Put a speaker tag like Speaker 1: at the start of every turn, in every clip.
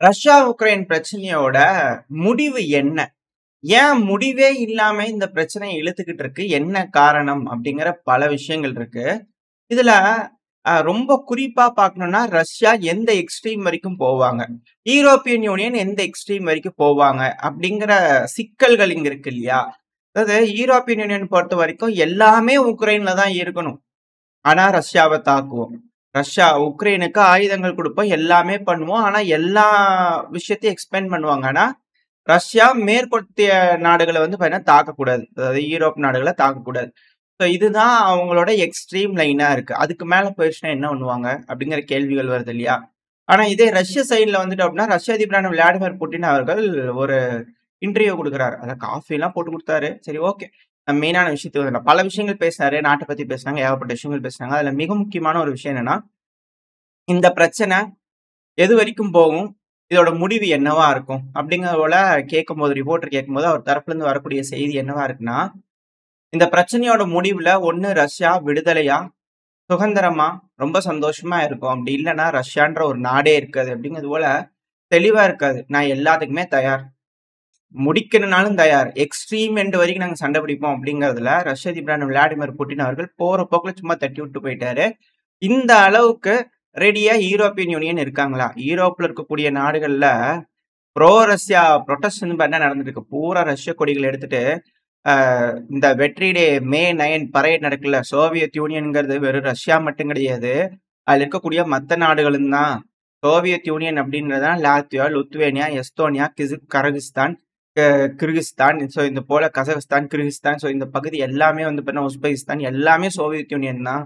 Speaker 1: Russia, Ukraine பிரச்சனையோட முடிவு என்ன? ஏன் முடிவே இல்லாம இந்த பிரச்சனை இழுத்துக்கிட்டு இருக்கு? என்ன காரணம்? அப்படிங்கிற பல விஷயங்கள் இருக்கு. இதுல ரொம்ப குறிப்பா பார்க்கணும்னா, ரஷ்யா எந்த எக்ஸ்ட்ரீம் வரைக்கும் போவாங்க? யூரோப்பியன் யூனியன் எந்த எக்ஸ்ட்ரீம் வரைக்கும் போவாங்க? அப்படிங்கிற சிக்கல்கள் இங்க இருக்கு இல்லையா? அதாவது யூரோப்பியன் யூனியன் பொறுத்தவரைக்கும் எல்லாமே உக்ரைன்ல தான் இருக்கணும். ஆனா ரஷ்யாவ தாக்குவோம். ரஷ்யா உக்ரைனுக்கு ஆயுதங்கள் குடுப்போம். எல்லாமே பண்ணுவோம். ஆனா எல்லா விஷயத்தையும் எக்ஸ்பேண்ட் பண்ணுவாங்க. ஆனா ரஷ்யா மேற்கத்திய நாடுகள வந்து பார்த்தீங்கன்னா தாக்கக்கூடாது. அதாவது யூரோப் நாடுகள தாக்கக்கூடாது. ஸோ இதுதான் அவங்களோட எக்ஸ்ட்ரீம் லைனா இருக்கு. அதுக்கு மேல போயிருச்சுனா என்ன பண்ணுவாங்க? அப்படிங்கிற கேள்விகள் வருது இல்லையா? ஆனா இதே ரஷ்ய சைட்ல வந்துட்டோம் அப்படின்னா, ரஷ்ய அதிபரான விளாடிமிர் புட்டின் அவர்கள் ஒரு இன்டர்வியூ குடுக்குறாரு. அத காஃபிலாம் போட்டு குடுத்தாரு. சரி ஓகே. மெயினான விஷயத்துக்கு வந்துடலாம். பல விஷயங்கள் பேசினாரு. நாட்ட பத்தி பேசினாங்க. ஏகப்பட்ட விஷயங்கள் பேசினாங்க. அதுல மிக முக்கியமான ஒரு விஷயம் என்னன்னா, இந்த பிரச்சனை எதுவரைக்கும் போகும்? இதோட முடிவு என்னவா இருக்கும்? அப்படிங்கிறது போல கேட்கும்போது ரிப்போர்ட்டர் கேட்கும்போது, அவர் தரப்புல இருந்து வரக்கூடிய செய்தி என்னவா இருக்குன்னா, இந்த பிரச்சனையோட முடிவுல ஒண்ணு ரஷ்யா விடுதலையா, சுதந்திரமா, ரொம்ப சந்தோஷமா இருக்கும். அப்படி இல்லன்னா ரஷ்யான்ற ஒரு நாடே இருக்காது. அப்படிங்கிறது போல தெளிவா இருக்காது. நான் எல்லாத்துக்குமே தயார். முடிக்கணும்னாலும் தயார். எக்ஸ்ட்ரீம் எண்ட் வரைக்கும் நாங்க சண்டை பிடிப்போம் அப்படிங்கிறதுல ரஷ்ய அதிபரான விளாடிமிர் புட்டின் அவர்கள் போற போக்குல சும்மா தட்டி விட்டு போயிட்டாரு. இந்த அளவுக்கு ரெடியா யூரோப்பியன் யூனியன் இருக்காங்களா? யூரோப்ல இருக்கக்கூடிய நாடுகள்ல ப்ரோ ரஷ்யா புரொட்டஸ்ட்ன்னு பார்த்தீங்கன்னா நடந்துட்டு இருக்கு. பூரா ரஷ்ய கொடிகள் எடுத்துட்டு, அ இந்த வெற்றி டே மே 9 பரேட் நடக்குல்ல, சோவியத் யூனியன்ங்கிறது வெறும் ரஷ்யா மட்டும் கிடையாது. அதுல இருக்கக்கூடிய மத்த நாடுகளும் தான். சோவியத் யூனியன் அப்படின்றது தான் லாத்வியா, லுத்வேனியா, எஸ்தோனியா, கரகிஸ்தான், அ கிர்கிஸ்தான், ஸோ இந்த போல கசகஸ்தான், கிர்கிஸ்தான், ஸோ இந்த பகுதி எல்லாமே வந்து பார்த்தீங்கன்னா உஸ்பெகிஸ்தான் எல்லாமே சோவியத் யூனியன் தான்.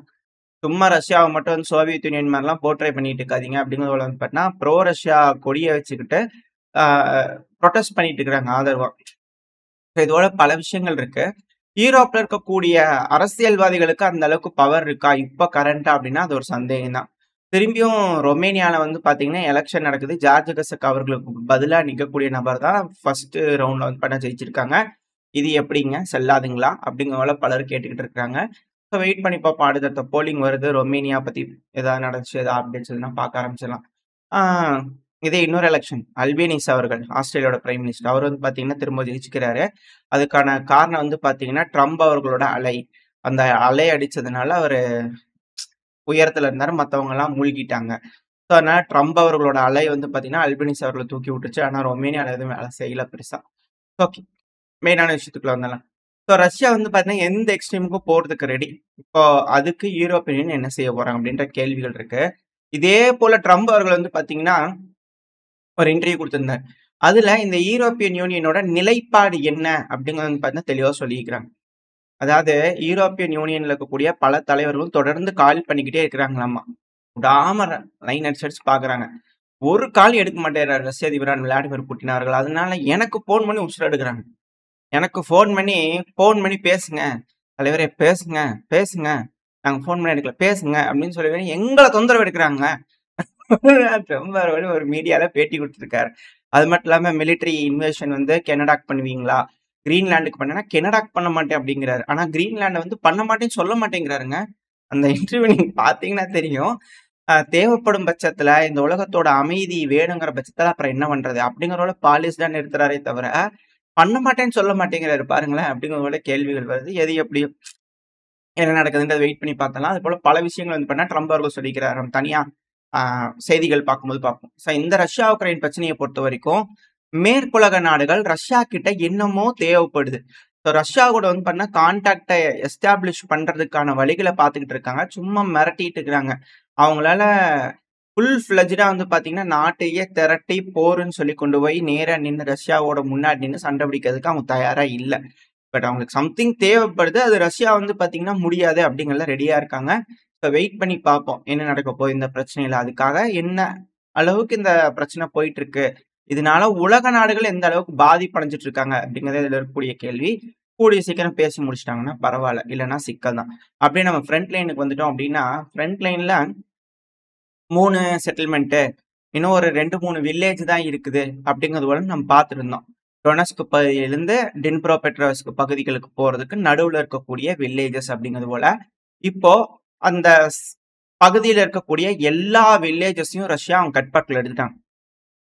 Speaker 1: சும்மா ரஷ்யாவை மட்டும் வந்து சோவியத் யூனியன் மாதிரிலாம் போர்ட்ரை பண்ணிட்டு இருக்காதீங்க அப்படிங்கிறது வந்து பார்த்தீங்கன்னா, ப்ரோ ரஷ்யா கொடிய வச்சுக்கிட்டு ஆ புரொட்டஸ்ட் பண்ணிட்டு இருக்கிறாங்க ஆதரவா. இதோட பல விஷயங்கள் இருக்கு. யூரோப்ல இருக்கக்கூடிய அரசியல்வாதிகளுக்கு அந்த அளவுக்கு பவர் இருக்கா? இப்ப கரண்ட்டா அப்படின்னா, அது ஒரு சந்தேகம் தான். திரும்பியும் ரொமேனியால வந்து பார்த்தீங்கன்னா, எலக்ஷன் நடக்குது. ஜார்ஜ் கசக் அவர்களுக்கு பதிலா நிக்கக்கூடிய நபர் தான் ஃபர்ஸ்ட் ரவுண்ட்ல வந்து பண்ண ஜெயிச்சிருக்காங்க. இது எப்படிங்க? செல்லாதுங்களா? அப்படிங்கிற போல பலர் கேட்டுக்கிட்டு இருக்காங்க. ஸோ வெயிட் பண்ணி பார்ப்போம். அடுத்தடுத்த போலிங் வருது. ரொமேனியா பத்தி ஏதாவது நடந்துச்சு, ஏதாவது அப்டேட்ஸ் எதுனா பார்க்க ஆரம்பிச்சிடலாம். ஆ இதே இன்னொரு எலக்ஷன். அல்பேனிஸ் அவர்கள், ஆஸ்திரேலியாவோட பிரைம் மினிஸ்டர். அவர் வந்து பார்த்தீங்கன்னா, திரும்ப ஜெயிச்சுக்கிறாரு. அதுக்கான காரணம் வந்து பார்த்தீங்கன்னா, ட்ரம்ப் அவர்களோட அலை. அந்த அலை அடிச்சதுனால அவரு உயரத்துல இருந்தாரு. மத்தவங்கலாம் மூழ்கிட்டாங்க. ஸோ அதனால ட்ரம்ப் அவர்களோட அலை வந்து பார்த்தீங்கன்னா, அல்பேனிஸ் அவர்கள தூக்கி விட்டுருச்சு. ஆனா ரொமேனியால எதுவும் வேலை செய்யல பெருசா. ஓகே. மெயினான விஷயத்துக்குள்ள வந்துடலாம். ஸோ ரஷ்யா வந்து பார்த்தீங்கன்னா, எந்த எக்ஸ்ட்ரீமுக்கும் போறதுக்கு ரெடி. இப்போ அதுக்கு யூரோப்பியன் யூனியன் என்ன செய்ய போறாங்க அப்படின்ற கேள்விகள் இருக்கு. இதே போல ட்ரம்ப் அவர்கள் வந்து பார்த்தீங்கன்னா, ஒரு இன்டர்வியூ குடுத்திருந்தார். அதுல இந்த யூரோப்பியன் யூனியனோட நிலைப்பாடு என்ன அப்படிங்கிறது வந்து பார்த்தீங்கன்னா, தெளிவா சொல்லியிருக்கிறாங்க. அதாவது யூரோப்பியன் யூனியன்ல இருக்கக்கூடிய பல தலைவர்களும் தொடர்ந்து கால் பண்ணிக்கிட்டே இருக்கிறாங்களாமா. விடாம லைன் அடிச்சு அடிச்சு பார்க்குறாங்க. ஒரு கால் எடுக்க மாட்டேங்கிறார் ரஷ்ய அதிபரான விளாடிமிர் புட்டின் அவர்கள். அதனால எனக்கு ஃபோன் பண்ணி உசுர எடுக்குறாங்க. எனக்கு ஃபோன் பண்ணி பேசுங்க. தலைவரே பேசுங்க, பேசுங்க. நாங்க ஃபோன் பண்ணி எடுக்கல. பேசுங்க அப்படின்னு சொல்லி எங்கள தொந்தரவு எடுக்குறாங்க. ட்ரம்ப் அவர்கள் ஒரு மீடியால பேட்டி குடுத்திருக்காரு. அது மட்டும் இல்லாம மிலிட்டரி இன்வேஷன் வந்து கனடாக்கு பண்ணுவீங்களா? கிரீன்லாந்துக்கு பண்ணேன்னா, கனடாக்கு பண்ண மாட்டேன் அப்படிங்கிறாரு. ஆனா கிரீன்லாண்ட வந்து பண்ண மாட்டேன்னு சொல்ல மாட்டேங்கிறாருங்க. அந்த இன்டர்வியூ நீங்க பார்த்தீங்கன்னா தெரியும். தேவைப்படும் பட்சத்துல இந்த உலகத்தோட அமைதி வேணுங்கிற பட்சத்துல அப்புறம் என்ன பண்றது? அப்படிங்கிறோட பாலிஷ் தான் நிறுத்துறாரே தவிர, பண்ண மாட்டேன்னு சொல்ல மாட்டேங்கிறாரு பாருங்களேன். அப்படிங்கிற கேள்விகள் வருது. எது எப்படியோ என்ன நடக்குதுன்றத வெயிட் பண்ணி பார்த்தரலாம். அதுபோல பல விஷயங்கள் வந்து பண்ணா ட்ரம்ப் அவர்கள் சொல்லிக்கிறாரு. நம்ம தனியா ஆ செய்திகள் பார்க்கும்போது பார்ப்போம். ஸோ இந்த ரஷ்யா, உக்ரைன் பிரச்சனைய பொறுத்தவரைக்கும், மேற்குலக நாடுகள் ரஷ்யா கிட்ட என்னமோ தேவைப்படுது. ஸோ ரஷ்யா கூட வந்து பார்த்தீங்கன்னா, கான்டாக்ட்ட எஸ்டாப்ளிஷ் பண்றதுக்கான வழிகள பார்த்துக்கிட்டு இருக்காங்க. சும்மா மிரட்டிட்டு இருக்கிறாங்க. அவங்களால ஃபுல் ஃப்ளெட்ஜ்டா வந்து பார்த்தீங்கன்னா, நாட்டையே திரட்டி போருன்னு சொல்லி கொண்டு போய் நேரா நின்னு ரஷ்யாவோட முன்னாடி நின்னு சண்டை பிடிக்கிறதுக்கு அவங்க தயாரா இல்ல. பட் அவங்களுக்கு சம்திங் தேவைப்படுது. அது ரஷ்யா வந்து பார்த்தீங்கன்னா, முடியாது அப்படிங்கிறதுல ரெடியா இருக்காங்க. ஸோ வெயிட் பண்ணி பார்ப்போம். என்ன நடக்க போகுது இந்த பிரச்சனையில. அதுக்காக என்ன அளவுக்கு இந்த பிரச்சனை போயிட்டு இருக்கு. இதனால உலக நாடுகள் எந்த அளவுக்கு பாதிப்படைஞ்சுட்டு இருக்காங்க அப்படிங்கிறது இதுல இருக்கக்கூடிய கேள்வி. கூடிய சீக்கிரம் பேசி முடிச்சுட்டாங்கன்னா பரவால்ல. இல்லன்னா சிக்கல் தான். அப்படியே நம்ம ஃப்ரண்ட் லைனுக்கு வந்துட்டோம் அப்படின்னா, ஃப்ரண்ட் லைன்ல 3 செட்டில்மென்ட் இன்னும் ஒரு 2, 3 வில்லேஜ் தான் இருக்குது அப்படிங்கிறது போல நம்ம பார்த்துருந்தோம். டொனஸ்க் பகுதியிலிருந்து டின்ப்ரோபெட்ரோவ்ஸ்க் பகுதிகளுக்கு போறதுக்கு நடுவுல இருக்கக்கூடிய வில்லேஜஸ் அப்படிங்கிறது போல. இப்போ அந்த பகுதியில இருக்கக்கூடிய எல்லா வில்லேஜஸையும் ரஷ்யா அவங்க கட்டுப்பாட்டுல எடுத்துட்டாங்க.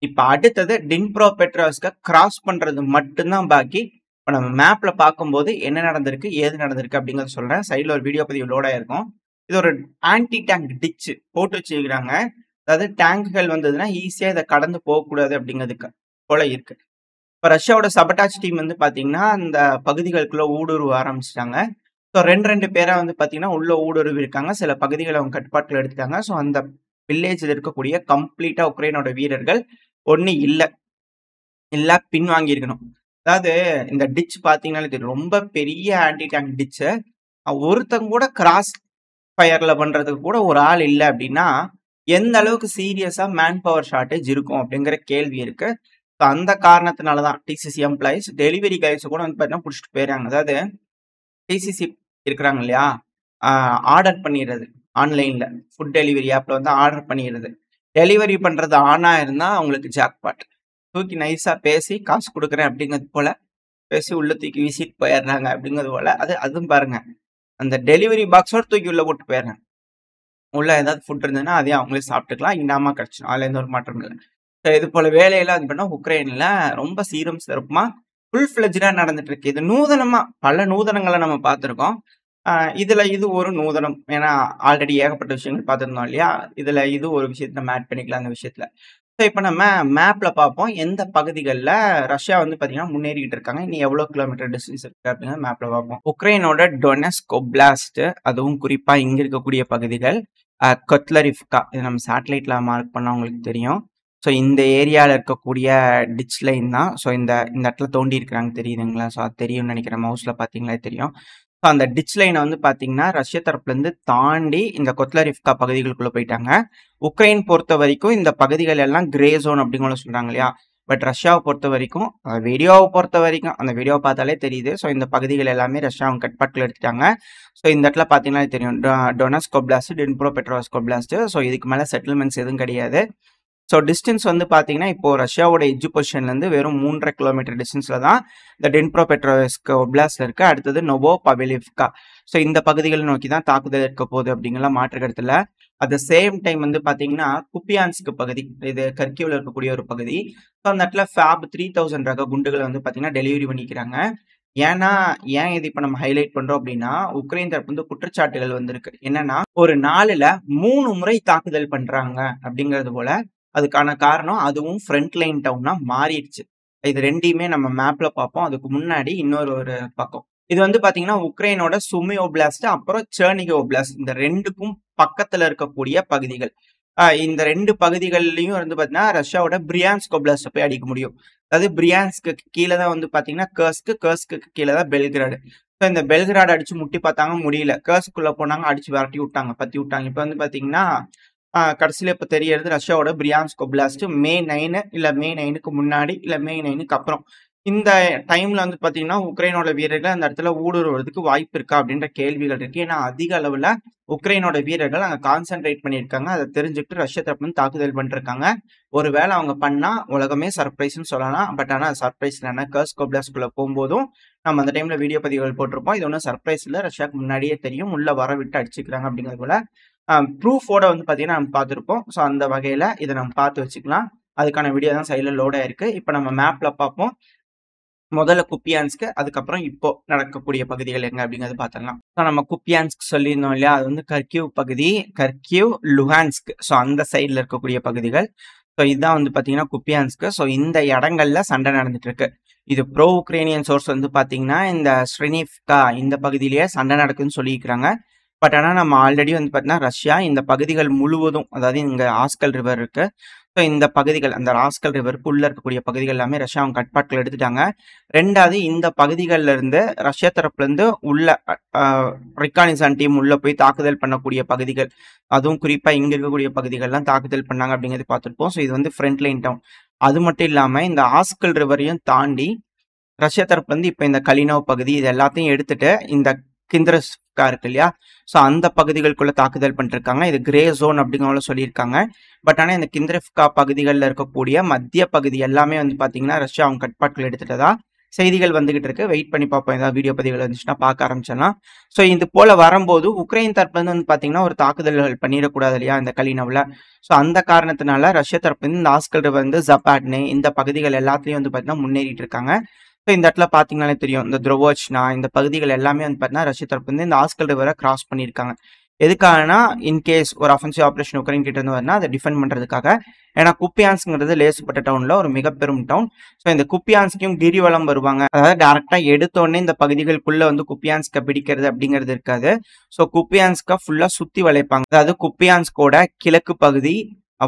Speaker 1: இப்ப அடுத்தது டின்ப்ரோபெட்ரோவ்ஸ்க கிராஸ் பண்றது மட்டும்தான் பாக்கி. இப்ப நம்ம மேப்ல பார்க்கும்போது என்ன நடந்திருக்கு, ஏது நடந்திருக்கு அப்படிங்கறத சொல்றேன். சைடுல ஒரு வீடியோ பதிவு லோட் ஆயிருக்கும். இது ஒரு ஆன்டி டேங்க் டிட்ச் போட்டு வச்சிருக்காங்க. அதாவது டேங்குகள் வந்ததுன்னா ஈஸியா இதை கடந்து போகக்கூடாது அப்படிங்கிறதுக்கு போல இருக்கு. இப்ப ரஷ்யாவோட சபட்டாச் டீம் வந்து பாத்தீங்கன்னா அந்த பகுதிகளுக்குள்ள ஊடுருவ ஆரம்பிச்சிட்டாங்க. ஸோ 2 பேரா வந்து பாத்தீங்கன்னா உள்ள ஊடுருவி இருக்காங்க. சில பகுதிகளை அவங்க கட்டுப்பாட்டுல எடுத்துட்டாங்க. ஸோ அந்த வில்லேஜில் இருக்கக்கூடிய கம்ப்ளீட்டா உக்ரைனோட வீரர்கள் ஒண்ணு இல்ல பின்வாங்கி இருக்கணும். அதாவது இந்த டிட்ச் பாத்தீங்கன்னாலே தெரியும். ரொம்ப பெரிய ஆன்டி டேங்க் டிட்ச். ஒருத்தங்க கூட கிராஸ் ஃபயர்ல பண்றதுக்கு கூட ஒரு ஆள் இல்ல அப்படின்னா எந்த அளவுக்கு சீரியஸா மேன் பவர் ஷார்டேஜ் இருக்கும் அப்படிங்கிற கேள்வி இருக்கு. அந்த காரணத்தினாலதான் டிசிசி எம்ப்ளாயிஸ் டெலிவரி கைஸ் கூட வந்து பாத்தீங்கன்னா புடிச்சிட்டு போயிடுறாங்க. அதாவது டிசிசி இருக்கிறாங்க இல்லையா, ஆர்டர் பண்ணிடுறது ஆன்லைன்ல ஃபுட் டெலிவரி ஆப்ல வந்து ஆர்டர் பண்ணிடுறது. டெலிவரி பண்றது ஆனா இருந்தா அவங்களுக்கு ஜாக்பாட். தூக்கி நைஸா பேசி காசு கொடுக்குறேன் அப்படிங்கிறது போல பேசி உள்ள தூக்கி வீசிட்டு போயிடுறாங்க அப்படிங்கிறது போல. அதுவும் பாருங்க, அந்த டெலிவரி பாக்ஸோட தூக்கி உள்ள போட்டு போயிடுறாங்க. உள்ள ஏதாவது ஃபுட் இருந்ததுன்னா அதையும் அவங்களே சாப்பிட்டுக்கலாம். இனாமா கிடைச்சிடும். அதுல எந்த ஒரு மாற்றம் இல்லை. இது போல வேலையெல்லாம் இது பண்ணா உக்ரைன்ல ரொம்ப சீரும் சிறப்புமா ஃபுல் ஃபிளெஜ்டா நடந்துட்டு இருக்கு. இது நூதனமா பல நூதனங்களை நம்ம பார்த்திருக்கோம். இதுல இது ஒரு நூதனம். ஏன்னா ஆல்ரெடி ஏகப்பட்ட விஷயங்கள் பார்த்திருந்தோம் இல்லையா. இதுல இது ஒரு விஷயத்த நம்ம ஆட் பண்ணிக்கலாம் அந்த விஷயத்துல. ஸோ இப்போ நம்ம மேப்ல பார்ப்போம் எந்த பகுதிகளில் ரஷ்யா வந்து பார்த்தீங்கன்னா முன்னேறிக்கிட்டு இருக்காங்க, இனி எவ்வளோ கிலோமீட்டர் டிஸ்டன்ஸ் இருக்கு அப்படிங்கிற மேப்ல பார்ப்போம். உக்ரைனோட டொனெஸ்க் ஒப்லாஸ்ட், அதுவும் குறிப்பா இங்க இருக்கக்கூடிய பகுதிகள் கொத்லரிஃப்கா, இது நம்ம சேட்டலைட்ல மார்க் பண்ணா உங்களுக்கு தெரியும். ஸோ இந்த ஏரியாவில் இருக்கக்கூடிய டிச் லைன் தான். ஸோ இந்த இடத்துல தோண்டி இருக்கிறாங்க தெரியுதுங்களா. ஸோ அது தெரியும்னு நினைக்கிறேன். மவுஸ்ல பார்த்தீங்களா தெரியும். ஸோ அந்த டிச் லைனை வந்து பார்த்தீங்கன்னா ரஷ்ய தரப்புலேருந்து தாண்டி இந்த கொத்லரிஃப்கா பகுதிகளுக்குள்ள போயிட்டாங்க. உக்ரைன் பொறுத்த வரைக்கும் இந்த பகுதிகள் எல்லாம் கிரே ஜோன் அப்படிங்கிற சொல்றாங்க இல்லையா. பட் ரஷ்யாவை பொறுத்த வரைக்கும், வீடியோவை பொறுத்த வரைக்கும் அந்த வீடியோவை பார்த்தாலே தெரியுது. ஸோ இந்த பகுதிகள் எல்லாமே ரஷ்யா அவங்க கட்டுப்பாட்டில் எடுத்துட்டாங்க. ஸோ இந்த இடத்துல பார்த்தீங்கன்னா தெரியும், டொனஸ்க் ஒப்லாஸ்ட், டின்ப்ரோபெட்ரோவ்ஸ்க் ஒப்லாஸ்ட். ஸோ இதுக்கு மேலே செட்டில்மெண்ட்ஸ் எதுவும் கிடையாது. ஸோ டிஸ்டன்ஸ் வந்து பார்த்தீங்கன்னா இப்போ ரஷ்யாவோட எட்ஜ் பொசிஷன்லேருந்து வெறும் 3.5 கிலோமீட்டர் டிஸ்டன்ஸில் தான் இந்த டின்ப்ரோபெட்ரோவ்ஸ்க் ஒப்லாஸ்ட் இருக்கு. அடுத்தது நோவோபாவேலிவ்கா. ஸோ இந்த பகுதிகளை நோக்கி தான் தாக்குதல் இருக்க போகுது அப்படிங்கலாம் மாற்று கருத்துல. அட் த சேம் டைம் வந்து பார்த்தீங்கன்னா குப்பியான்ஸ்க் பகுதி, இது கர்கிவ்ல இருக்கக்கூடிய ஒரு பகுதி. ஸோ அந்த இடத்துல FAB 3000 ரக குண்டுகளை வந்து பார்த்தீங்கன்னா டெலிவரி பண்ணிக்கிறாங்க. ஏன் இது இப்போ நம்ம ஹைலைட் பண்றோம் அப்படின்னா, உக்ரைன் தரப்பு வந்து குற்றச்சாட்டுகள் வந்திருக்கு. என்னன்னா ஒரு நாளில் 3 முறை தாக்குதல் பண்றாங்க அப்படிங்கிறது போல. அதுக்கான காரணம் அதுவும் ஃப்ரண்ட் லைன் டவுனா மாறிடுச்சு. இது ரெண்டையுமே நம்ம மேப்ல பார்ப்போம். அதுக்கு முன்னாடி ஒரு பக்கம். இது வந்து பாத்தீங்கன்னா உக்ரைனோட சுமி ஒப்லாஸ்ட், அப்புறம் செர்னிகி ஒப்லாஸ்ட், இந்த ரெண்டுக்கும் பக்கத்துல இருக்கக்கூடிய பகுதிகள். இந்த 2 பகுதிகள்லயும் வந்து பாத்தீங்கன்னா ரஷ்யாவோட பிரியான்ஸ்க் ஒப்லாஸ்ட் போய் அடிக்க முடியும். அதாவது பிரியான்ஸ்க்கு கீழே தான் வந்து பாத்தீங்கன்னா கர்ஸ்க்கு கீழே தான் பெல்கிராடு. ஸோ இந்த பெல்கிராடு அடிச்சு முட்டி பார்த்தாங்க, முடியல. கர்ஸ்க்குள்ள போனாங்க, அடிச்சு விரட்டி விட்டாங்க, பத்தி விட்டாங்க. இப்போ வந்து பாத்தீங்கன்னா கடைசியில் இப்போ தெரியறது ரஷ்யாவோட பிரியான்ஸ்க் ஒப்லாஸ்ட் மே 9 இல்லை மே 9க்கு முன்னாடி இல்லை மே 9க்கு அப்புறம் இந்த டைம்ல வந்து பார்த்தீங்கன்னா உக்ரைனோட வீரர்கள் அந்த இடத்துல ஊடுருவதுக்கு வாய்ப்பு இருக்கா அப்படின்ற கேள்விகள் இருக்கு. ஏன்னா அதிக அளவில் உக்ரைனோட வீரர்கள் அங்கே கான்சென்ட்ரேட் பண்ணியிருக்காங்க. அதை தெரிஞ்சுக்கிட்டு ரஷ்ய தரப்பு தாக்குதல் பண்ணிருக்காங்க. ஒருவேளை அவங்க பண்ணா உலகமே சர்ப்ரைஸ்ன்னு சொல்லலாம். பட் ஆனால் சர்ப்ரைஸ் இல்லைன்னா கர்ஸ்க் ஒப்லாஸ்ட்குள்ள போகும்போதும் நம்ம அந்த டைம்ல வீடியோ பதிவுகள் போட்டிருப்போம். இது ஒன்றும் சர்ப்ரைஸ் இல்லை, ரஷ்யாவுக்கு முன்னாடியே தெரியும். உள்ள வர விட்டு அடிச்சுக்கிறாங்க அப்படிங்கிறது போல ப்ரூஃபோட வந்து பார்த்தீங்கன்னா நம்ம பார்த்துருப்போம். ஸோ அந்த வகையில் இதை நம்ம பார்த்து வச்சுக்கலாம். அதுக்கான வீடியோ தான் சைடில் லோட் ஆயிருக்கு. இப்போ நம்ம மேப்ல பார்ப்போம். முதல்ல குப்பியான்ஸ்க்கு, அதுக்கப்புறம் இப்போ நடக்கக்கூடிய பகுதிகள் எங்க அப்படிங்கிறது பார்த்துடலாம். ஸோ நம்ம குப்பியான்ஸ்க் சொல்லியிருந்தோம் இல்லையா, அது வந்து கர்கிவ் பகுதி, கர்கிவ், லுஹான்ஸ்க். ஸோ அந்த சைடில் இருக்கக்கூடிய பகுதிகள். ஸோ இதுதான் வந்து பார்த்தீங்கன்னா குப்பியான்ஸ்க். ஸோ இந்த இடங்கள்ல சண்டை நடந்துட்டு இருக்கு. இது ப்ரோ உக்ரைனியன் சோர்ஸ் வந்து பார்த்தீங்கன்னா இந்த ஸ்ட்ரெனிஃப்கா இந்த பகுதியிலேயே சண்டை நடக்குதுன்னு சொல்லியிருக்கிறாங்க. பட் ஆனால் நம்ம ஆல்ரெடி வந்து பார்த்தீங்கன்னா ரஷ்யா இந்த பகுதிகள் முழுவதும், அதாவது இங்கே ஆஸ்கல் ரிவர் இருக்கு. ஸோ இந்த பகுதிகள், அந்த ஆஸ்கல் ரிவருக்கு உள்ள இருக்கக்கூடிய பகுதிகள் எல்லாமே ரஷ்யா அவங்க கட்டுப்பாட்டில் எடுத்துட்டாங்க. ரெண்டாவது இந்த பகுதிகளில் இருந்து ரஷ்யா தரப்புல இருந்து உள்ள ரிகானிசன் டீம் உள்ள போய் தாக்குதல் பண்ணக்கூடிய பகுதிகள், அதுவும் குறிப்பா இங்க இருக்கக்கூடிய பகுதிகள்லாம் தாக்குதல் பண்ணாங்க அப்படிங்கிறது பார்த்துருப்போம். ஸோ இது வந்து ஃப்ரண்ட் லைன் டவுன். அது மட்டும் இல்லாம இந்த ஆஸ்கல் ரிவரையும் தாண்டி ரஷ்யா தரப்பு வந்து இப்போ இந்த கலினோவ் பகுதி இது எல்லாத்தையும் எடுத்துட்டு இந்த கிந்திரஸ்கா இருக்கு இல்லையா, ஸோ அந்த பகுதிகளுக்குள்ள தாக்குதல் பண்ணிருக்காங்க. இது கிரே ஜோன் அப்படிங்கிற சொல்லியிருக்காங்க. பட் ஆனால் இந்த கிந்திரஸ்கா பகுதிகளில் இருக்கக்கூடிய மத்திய பகுதி எல்லாமே வந்து பார்த்தீங்கன்னா ரஷ்யா அவங்க கட்டுப்பாட்டில் எடுத்துட்டதா செய்திகள் வந்துகிட்டு இருக்கு. வெயிட் பண்ணி பார்ப்போம். ஏதாவது வீடியோ பதிவுகள் வந்துச்சுன்னா பார்க்க ஆரம்பிச்சிடலாம். ஸோ இது போல வரும்போது உக்ரைன் தரப்புலேருந்து வந்து பார்த்தீங்கன்னா ஒரு தாக்குதல்கள் பண்ணிடக்கூடாது இல்லையா இந்த கலினவ்ல. ஸோ அந்த காரணத்தினால ரஷ்ய தரப்புலேருந்து இந்த ஆஸ்கல் வந்து ஜப்பாட்னே இந்த பகுதிகள் எல்லாத்துலேயும் வந்து பார்த்தீங்கன்னா முன்னேறிட்டு இருக்காங்க. ஸோ இந்த இடத்துல பார்த்தீங்கன்னாலே தெரியும். இந்த துரோவோச்னா இந்த பகுதிகள் எல்லாமே வந்து பார்த்தீங்கன்னா ரஷ்ய தரப்புலேருந்து இந்த ஆஸ்கல் ரிவரை கிராஸ் பண்ணியிருக்காங்க. எதுக்காகனா இன்கேஸ் ஒரு அஃபென்சிவ் ஆப்ரேஷன் உக்ரைன் கிட்ட இருந்து வரனா அதை டிஃபெண்ட் பண்றதுக்காக. ஏன்னா குப்பியான்ஸ்ங்கிறது லேசுப்பட்ட டவுன்ல ஒரு மிக பெரும் டவுன். ஸோ இந்த குப்பியான்ஸ்க்கும் கிரிவலம் வருவாங்க. அதாவது டேரக்டா எடுத்தோடனே இந்த பகுதிகளுக்குள்ள வந்து குப்பியான்ஸ்க பிடிக்கிறது அப்படிங்கிறது இருக்காது. ஸோ குப்பியான்ஸ்க ஃபுல்லா சுத்தி வளைப்பாங்க. அதாவது குப்பியான்ஸ்கோட கிழக்கு பகுதி,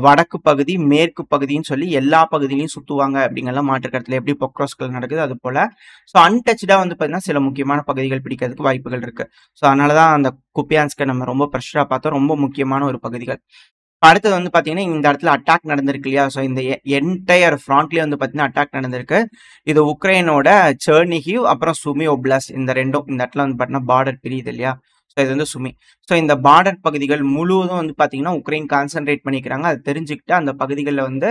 Speaker 1: வடக்கு பகுதி, மேற்கு பகுதின்னு சொல்லி எல்லா பகுதியிலையும் சுத்துவாங்க அப்படிங்கலாம் மாற்றுக்கடத்துல எப்படி பொக்ரோஸ்கள் நடக்குது அது போல. ஸோ அன்டச்சடா வந்து பார்த்தீங்கன்னா சில முக்கியமான பகுதிகள் பிடிக்கிறதுக்கு வாய்ப்புகள் இருக்கு. ஸோ அதனாலதான் அந்த குப்பியான்ஸ்க நம்ம ரொம்ப ப்ரெஷரா பார்த்தோம். ரொம்ப முக்கியமான ஒரு பகுதிகள். அடுத்தது வந்து பாத்தீங்கன்னா இந்த இடத்துல அட்டாக் நடந்திருக்கு இல்லையா. ஸோ இந்த என்டையர் ஃப்ராண்ட்லயே வந்து பாத்தீங்கன்னா அட்டாக் நடந்திருக்கு. இது உக்ரைனோட செர்னிஹிவ் அப்புறம் சுமி ஒப்லாஸ்ட் இந்த ரெண்டும் இந்த இடத்துல வந்து பாத்தீங்கன்னா பார்டர் பிரியுது இல்லையா. ஸோ இது வந்து சுமி. ஸோ இந்த பார்டர் பகுதிகள் முழுவதும் வந்து பாத்தீங்கன்னா உக்ரைன் கான்சென்ட்ரேட் பண்ணிக்கிறாங்க. அதை தெரிஞ்சுக்கிட்டு அந்த பகுதிகளில் வந்து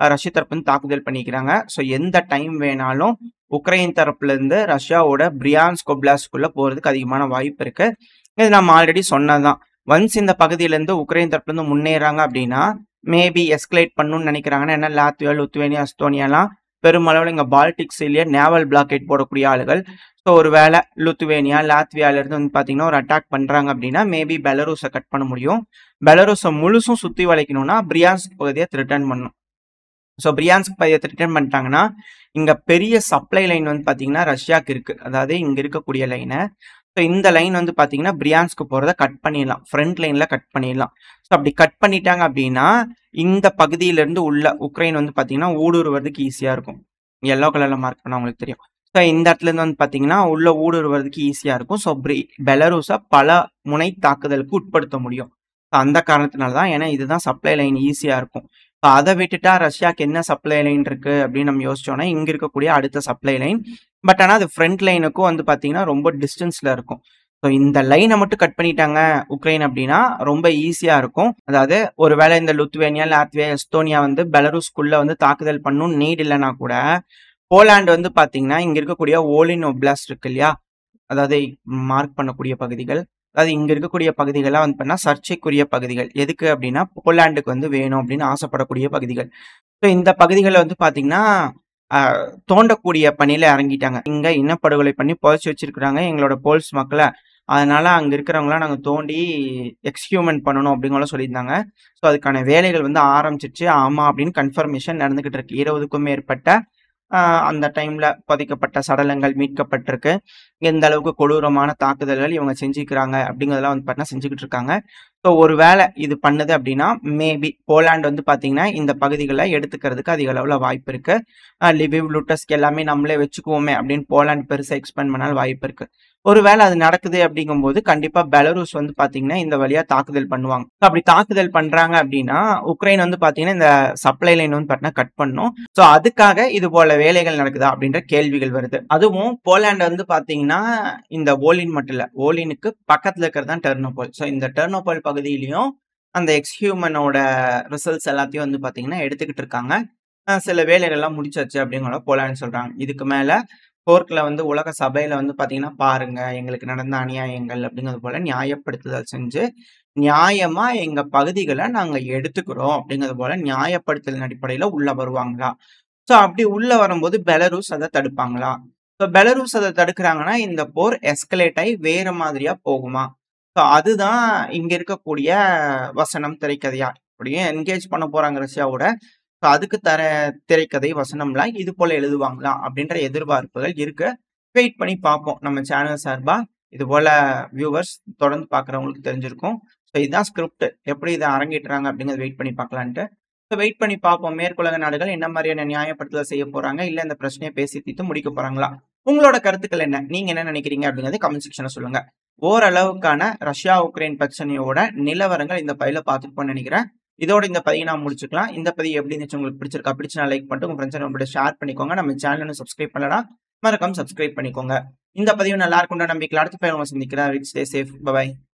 Speaker 1: ரஷ்ய தரப்பு வந்து தாக்குதல் பண்ணிக்கிறாங்க. ஸோ எந்த டைம் வேணாலும் உக்ரைன் தரப்புல இருந்து ரஷ்யாவோட பிரியான்ஸ்க் ஒப்லாஸ்ட்குள்ள போறதுக்கு அதிகமான வாய்ப்பு இருக்கு. இது நம்ம ஆல்ரெடி சொன்னதுதான். ஒன்ஸ் இந்த பகுதியிலேருந்து உக்ரைன் தரப்புல இருந்து முன்னேறாங்க அப்படின்னா மேபி எஸ்கலேட் பண்ணணும்னு நினைக்கிறாங்கன்னா என்ன லாத்வியா, லுத்வேனியா, எஸ்தோனியாலாம் பெருமளவில் இங்கே பால்டிக் சீலிய நேவல் பிளாக்கெட் போடக்கூடிய ஆளுகள். ஸோ ஒரு வேளை லுத்வேனியா, லாத்வியால இருந்து வந்து பார்த்தீங்கன்னா ஒரு அட்டாக் பண்ணுறாங்க அப்படின்னா மேபி பெலரூஸை கட் பண்ண முடியும். பெலரூஸை முழுசும் சுற்றி வளைக்கணும்னா பிரியான்ஸ்க் பகுதியை ரிட்டர்ன் பண்ணணும். ஸோ பிரியான்ஸ்க் பகுதியை ரிட்டர்ன் பண்ணிட்டாங்கன்னா இங்கே பெரிய சப்ளை லைன் வந்து பார்த்தீங்கன்னா ரஷ்யாவுக்கு இருக்கு. அதாவது இங்கே இருக்கக்கூடிய லைனை. ஸோ இந்த லைன் வந்து பார்த்தீங்கன்னா பிரியான்ஸ்க்கு போகிறத கட் பண்ணிடலாம். ஃப்ரண்ட் லைனில் கட் பண்ணிடலாம். ஸோ அப்படி கட் பண்ணிட்டாங்க அப்படின்னா இந்த பகுதியிலேருந்து உள்ள உக்ரைன் வந்து பார்த்தீங்கன்னா ஊடுருவதுக்கு ஈஸியாக இருக்கும். எல்லோ கலரில் மார்க் பண்ணால் உங்களுக்கு தெரியும். ஸோ இந்த இடத்துலேருந்து வந்து பார்த்தீங்கன்னா உள்ள ஊடுருவதுக்கு ஈஸியாக இருக்கும். ஸோ பெலரூஸை பல முனை தாக்குதலுக்கு உட்படுத்த முடியும். ஸோ அந்த காரணத்தினால தான். ஏன்னா இதுதான் சப்ளை லைன் ஈஸியாக இருக்கும். இப்போ அதை விட்டுட்டா ரஷ்யாவுக்கு என்ன சப்ளை லைன் இருக்கு அப்படின்னு நம்ம யோசிச்சோன்னா இங்கே இருக்கக்கூடிய அடுத்த சப்ளை லைன். பட் ஆனால் அது ஃப்ரண்ட் லைனுக்கும் வந்து பார்த்தீங்கன்னா ரொம்ப டிஸ்டன்ஸில் இருக்கும். ஸோ இந்த லைனை மட்டும் கட் பண்ணிட்டாங்க உக்ரைன் அப்படின்னா ரொம்ப ஈஸியாக இருக்கும். அதாவது ஒருவேளை இந்த லுத்வேனியா, லாத்வியா, எஸ்தோனியா வந்து பெலரூஸ்குள்ள வந்து தாக்குதல் பண்ணணும் நீட் இல்லைன்னா கூட போலாண்டு வந்து பார்த்தீங்கன்னா இங்கே இருக்கக்கூடிய ஓலின் ஒப்லாஸ்ட் இருக்கு இல்லையா. அதாவது மார்க் பண்ணக்கூடிய பகுதிகள். அதாவது இங்க இருக்கக்கூடிய பகுதிகள்லாம் வந்து பண்ணா சர்ச்சைக்குரிய பகுதிகள். எதுக்கு அப்படின்னா போலாண்டுக்கு வந்து வேணும் அப்படின்னு ஆசைப்படக்கூடிய பகுதிகள். ஸோ இந்த பகுதிகளை வந்து பார்த்தீங்கன்னா தோண்டக்கூடிய பணியில இறங்கிட்டாங்க. இங்க இனப்படுகொலை பண்ணி புதைச்சி வச்சிருக்கிறாங்க எங்களோட போல்ஸ் மக்களை. அதனால அங்க இருக்கிறவங்களாம் நாங்கள் தோண்டி எக்ஸ்ஹியூமன் பண்ணணும் அப்படிங்கலாம் சொல்லியிருந்தாங்க. ஸோ அதுக்கான வேலைகள் வந்து ஆரம்பிச்சிச்சு. ஆமா அப்படின்னு கன்ஃபர்மேஷன் நடந்துகிட்டு இருக்கு. 20க்கும் மேற்பட்ட அந்த டைம்ல புதைக்கப்பட்ட சடலங்கள் மீட்கப்பட்டிருக்கு. எந்த அளவுக்கு கொடூரமான தாக்குதல்கள் இவங்க செஞ்சுக்கிறாங்க அப்படிங்கிறதெல்லாம் வந்து பார்த்தீங்கன்னா செஞ்சுக்கிட்டு இருக்காங்க. ஸோ ஒரு வேளை இது பண்ணுது அப்படின்னா மேபி போலாண்டு வந்து பார்த்தீங்கன்னா இந்த பகுதிகளை எடுத்துக்கிறதுக்கு அதிக அளவில் வாய்ப்பு இருக்கு. லிவிவ், லுட்டஸ்க் எல்லாமே நம்மளே வச்சுக்குவோமே அப்படின்னு போலாண்டு பெருசாக எக்ஸ்பேண்ட் பண்ணால் வாய்ப்பு இருக்கு. ஒருவேளை அது நடக்குது அப்படிங்கும்போது கண்டிப்பா பெலரூஸ் வந்து பாத்தீங்கன்னா இந்த வழியா தாக்குதல் பண்ணுவாங்க. அப்படி தாக்குதல் பண்றாங்க அப்படின்னா உக்ரைன் வந்து பாத்தீங்கன்னா இந்த சப்ளை லைன் வந்து பாத்தீங்கன்னா கட் பண்ணும். ஸோ அதுக்காக இது போல வேலைகள் நடக்குதா அப்படின்ற கேள்விகள் வருது. அதுவும் போலாண்டு வந்து பாத்தீங்கன்னா இந்த ஓலின் மட்டும் இல்ல, ஓலினுக்கு பக்கத்துல இருக்கிறது தான் டெர்னோபோல். ஸோ இந்த டெர்னோபோல் பகுதியிலையும் அந்த எக்ஸ்ஹியூமனோட ரிசல்ட்ஸ் எல்லாத்தையும் வந்து பாத்தீங்கன்னா எடுத்துக்கிட்டு இருக்காங்க. சில வேலைகள்லாம் முடிச்சாச்சு அப்படிங்கிற போலாண்டு சொல்றாங்க. இதுக்கு மேல போர்க்ல வந்து உலக சபையில வந்து பாத்தீங்கன்னா பாருங்க எங்களுக்கு நடந்த அநியாயங்கள் அப்படிங்கிறது போல நியாயப்படுத்துதல் செஞ்சு நியாயமா எங்க பகுதிகளை நாங்க எடுத்துக்கிறோம் அப்படிங்கிறது போல நியாயப்படுத்தலின் அடிப்படையில உள்ள வருவாங்களா. ஸோ அப்படி உள்ள வரும்போது பெலரூஸ் அதை தடுப்பாங்களா. ஸோ பெலரூஸ் அதை தடுக்கிறாங்கன்னா இந்த போர் எஸ்கலேட் ஆகி வேற மாதிரியா போகுமா. ஸோ அதுதான் இங்க இருக்கக்கூடிய வசனம் திரைக்கதையா. அப்படியே என்கேஜ் பண்ண போறாங்க ரஷ்யாவோட. ஸோ அதுக்கு தர திரைக்கதை வசனம்லாம் இது போல எழுதுவாங்களா அப்படின்ற எதிர்பார்ப்புகள் இருக்கு. வெயிட் பண்ணி பார்ப்போம். நம்ம சேனல் சார்பா இது போல வியூவர்ஸ் தொடர்ந்து பார்க்குறவங்களுக்கு தெரிஞ்சிருக்கும். ஸோ இதுதான் ஸ்கிரிப்ட். எப்படி இதை அரங்கேற்றுறாங்க அப்படிங்கிறத வெயிட் பண்ணி பார்க்கலான்ட்டு. ஸோ வெயிட் பண்ணி பார்ப்போம். மேற்குலக நாடுகள் என்ன மாதிரியான நியாயப்படுத்துதல் செய்ய போறாங்க, இல்லை இந்த பிரச்சனையை பேசி தீர்த்து முடிக்க போறாங்களா. உங்களோட கருத்துக்கள் என்ன, நீங்க என்ன நினைக்கிறீங்க அப்படிங்கிறது கமெண்ட் செக்ஷன்ல சொல்லுங்க. ஓரளவுக்கான ரஷ்யா உக்ரைன் பிரச்சனையோட நிலவரங்கள் இந்த பதில பார்த்துருப்போம்னு நினைக்கிறேன். இதோட இந்த பதிவை நான் முடிச்சுக்கலாம். இந்த பதிவு எப்படி இருந்துச்சு, உங்களுக்கு பிடிச்சிருக்கா? பிடிச்சா லைக் பண்ணிட்டு உங்க ஃப்ரெண்ட்ஸ் நம்மளோட ஷேர் பண்ணிக்கோங்க. நம்ம சேனல் சப்ஸ்கிரைப் பண்ணலாம், மறக்காம சப்ஸ்கிரைப் பண்ணிக்கோங்க. இந்த பதிவு நல்லா இருக்கும்ன்ற நம்பிக்கையில் அடுத்த பதிவு சந்திக்கிறேன். Stay safe. பை.